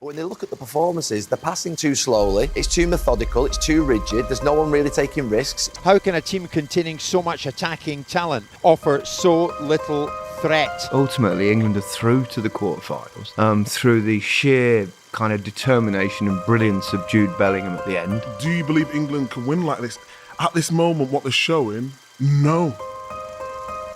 But when they look at the performances, they're passing too slowly, it's too methodical, it's too rigid, there's no one really taking risks. How can a team containing so much attacking talent offer so little threat? Ultimately, England are through to the quarterfinals through the sheer kind of determination and brilliance of Jude Bellingham at the end. Do you believe England can win like this? At this moment, what they're showing, no.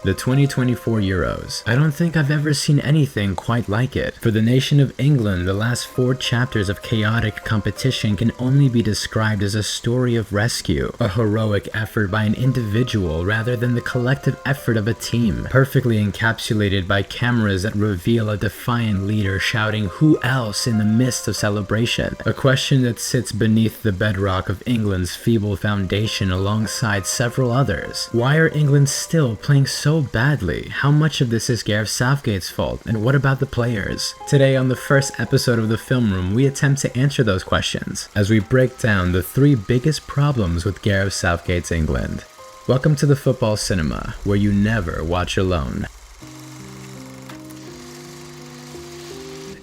The 2024 Euros. I don't think I've ever seen anything quite like it. For the nation of England, the last 4 chapters of chaotic competition can only be described as a story of rescue, a heroic effort by an individual rather than the collective effort of a team, perfectly encapsulated by cameras that reveal a defiant leader shouting "Who else?" in the midst of celebration, a question that sits beneath the bedrock of England's feeble foundation alongside several others. Why are England still playing so badly? How much of this is Gareth Southgate's fault, and what about the players? Today on the first episode of The Film Room, we attempt to answer those questions as we break down the 3 biggest problems with Gareth Southgate's England. Welcome to the football cinema, where you never watch alone.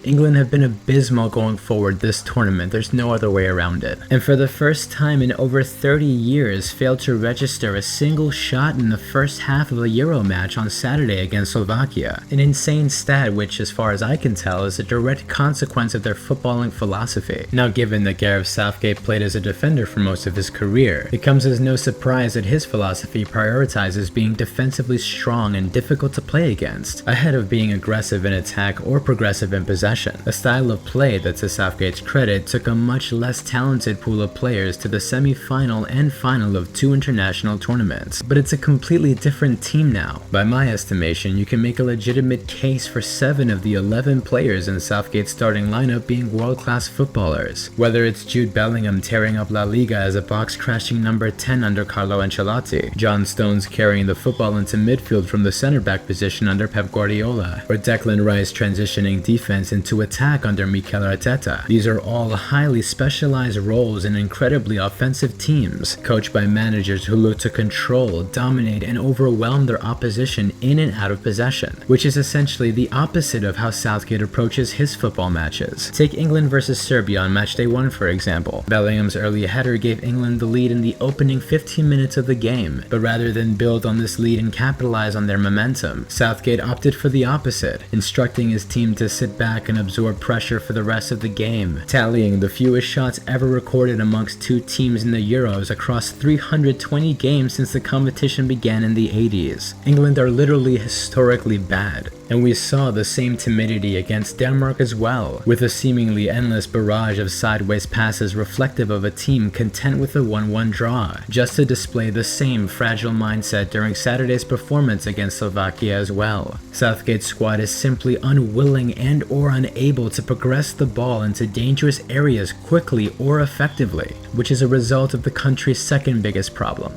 England have been abysmal going forward this tournament, there's no other way around it. And for the first time in over 30 years, failed to register a single shot in the first half of a Euro match on Saturday against Slovakia. An insane stat which, as far as I can tell, is a direct consequence of their footballing philosophy. Now, given that Gareth Southgate played as a defender for most of his career, it comes as no surprise that his philosophy prioritizes being defensively strong and difficult to play against, ahead of being aggressive in attack or progressive in possession. A style of play that, to Southgate's credit, took a much less talented pool of players to the semi-final and final of 2 international tournaments. But it's a completely different team now. By my estimation, you can make a legitimate case for 7 of the 11 players in Southgate's starting lineup being world-class footballers. Whether it's Jude Bellingham tearing up La Liga as a box-crashing number 10 under Carlo Ancelotti, John Stones carrying the football into midfield from the center-back position under Pep Guardiola, or Declan Rice transitioning defense into attack under Mikel Arteta. These are all highly specialized roles in incredibly offensive teams, coached by managers who look to control, dominate, and overwhelm their opposition in and out of possession, which is essentially the opposite of how Southgate approaches his football matches. Take England versus Serbia on matchday 1, for example. Bellingham's early header gave England the lead in the opening 15 minutes of the game, but rather than build on this lead and capitalize on their momentum, Southgate opted for the opposite, instructing his team to sit back and absorb pressure for the rest of the game, tallying the fewest shots ever recorded amongst 2 teams in the Euros across 320 games since the competition began in the 80s. England are literally historically bad, and we saw the same timidity against Denmark as well, with a seemingly endless barrage of sideways passes reflective of a team content with a 1-1 draw, just to display the same fragile mindset during Saturday's performance against Slovakia as well. Southgate's squad is simply unwilling and or unable to progress the ball into dangerous areas quickly or effectively, which is a result of the country's second biggest problem.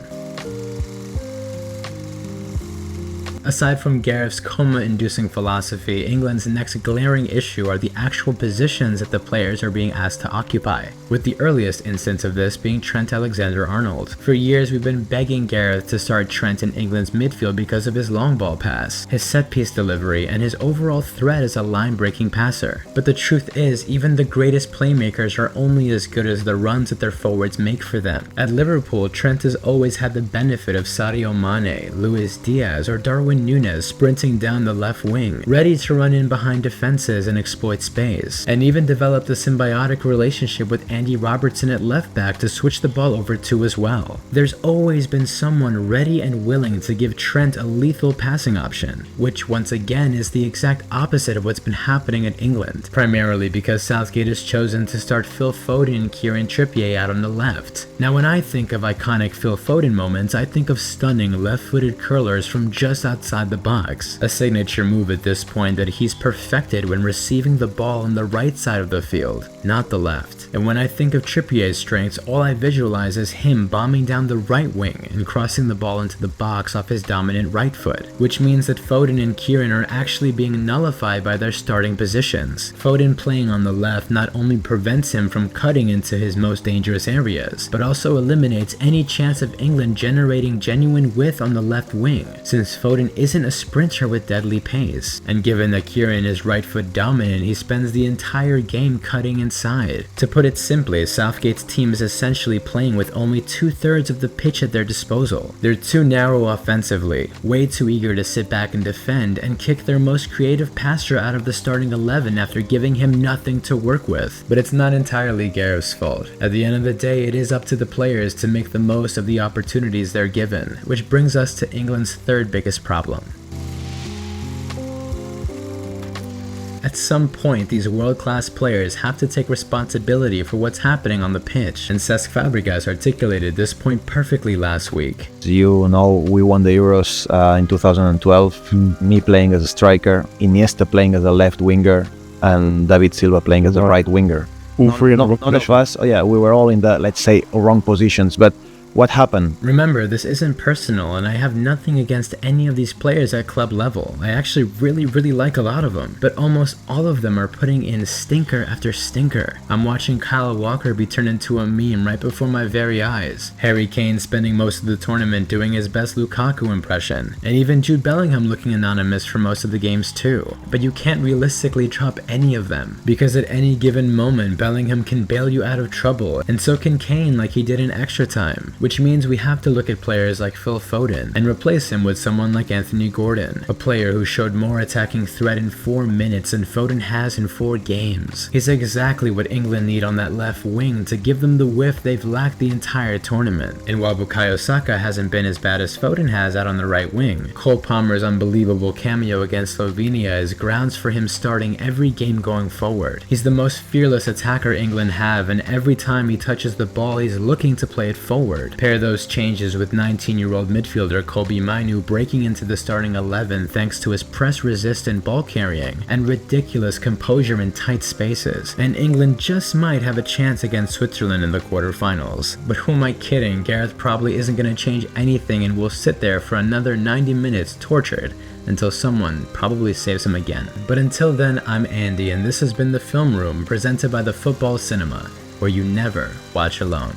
Aside from Gareth's coma-inducing philosophy, England's next glaring issue are the actual positions that the players are being asked to occupy, with the earliest instance of this being Trent Alexander-Arnold. For years we've been begging Gareth to start Trent in England's midfield because of his long ball pass, his set-piece delivery, and his overall threat as a line-breaking passer. But the truth is, even the greatest playmakers are only as good as the runs that their forwards make for them. At Liverpool, Trent has always had the benefit of Sadio Mane, Luis Diaz, or Darwin Núñez sprinting down the left wing, ready to run in behind defenses and exploit space, and even developed a symbiotic relationship with Andy Robertson at left back to switch the ball over to as well. There's always been someone ready and willing to give Trent a lethal passing option, which once again is the exact opposite of what's been happening at England, primarily because Southgate has chosen to start Phil Foden and Kieran Trippier out on the left. Now, when I think of iconic Phil Foden moments, I think of stunning left-footed curlers from just outside the box, a signature move at this point that he's perfected when receiving the ball on the right side of the field, not the left. And when I think of Trippier's strengths, all I visualize is him bombing down the right wing and crossing the ball into the box off his dominant right foot, which means that Foden and Kieran are actually being nullified by their starting positions. Foden playing on the left not only prevents him from cutting into his most dangerous areas, but also eliminates any chance of England generating genuine width on the left wing, since Foden isn't a sprinter with deadly pace, and given that Kieran is right foot dominant, he spends the entire game cutting inside. To put it simply, Southgate's team is essentially playing with only 2/3 of the pitch at their disposal. They're too narrow offensively, way too eager to sit back and defend, and kick their most creative passer out of the starting 11 after giving him nothing to work with. But it's not entirely Gareth's fault. At the end of the day, it is up to the players to make the most of the opportunities they're given, which brings us to England's third biggest problem. At some point, these world-class players have to take responsibility for what's happening on the pitch, and Cesc Fabregas articulated this point perfectly last week. You know, we won the Euros in 2012, me playing as a striker, Iniesta playing as a left winger, and David Silva playing as a right winger. All three in the wrong None of us, we were all in the, let's say, wrong positions, but what happened? Remember, this isn't personal, and I have nothing against any of these players at club level. I actually really like a lot of them, but almost all of them are putting in stinker after stinker. I'm watching Kyle Walker be turned into a meme right before my very eyes, Harry Kane spending most of the tournament doing his best Lukaku impression, and even Jude Bellingham looking anonymous for most of the games too. But you can't realistically drop any of them, because at any given moment, Bellingham can bail you out of trouble, and so can Kane like he did in extra time. Which means we have to look at players like Phil Foden and replace him with someone like Anthony Gordon, a player who showed more attacking threat in 4 minutes than Foden has in 4 games. He's exactly what England need on that left wing to give them the whiff they've lacked the entire tournament. And while Bukayo Saka hasn't been as bad as Foden has out on the right wing, Cole Palmer's unbelievable cameo against Slovenia is grounds for him starting every game going forward. He's the most fearless attacker England have, and every time he touches the ball he's looking to play it forward. Pair those changes with 19-year-old midfielder Kobbie Mainoo breaking into the starting 11 thanks to his press-resistant ball carrying and ridiculous composure in tight spaces, and England just might have a chance against Switzerland in the quarterfinals. But who am I kidding? Gareth probably isn't going to change anything and will sit there for another 90 minutes tortured until someone probably saves him again. But until then, I'm Andy, and this has been The Film Room, presented by the Football Cinema, where you never watch alone.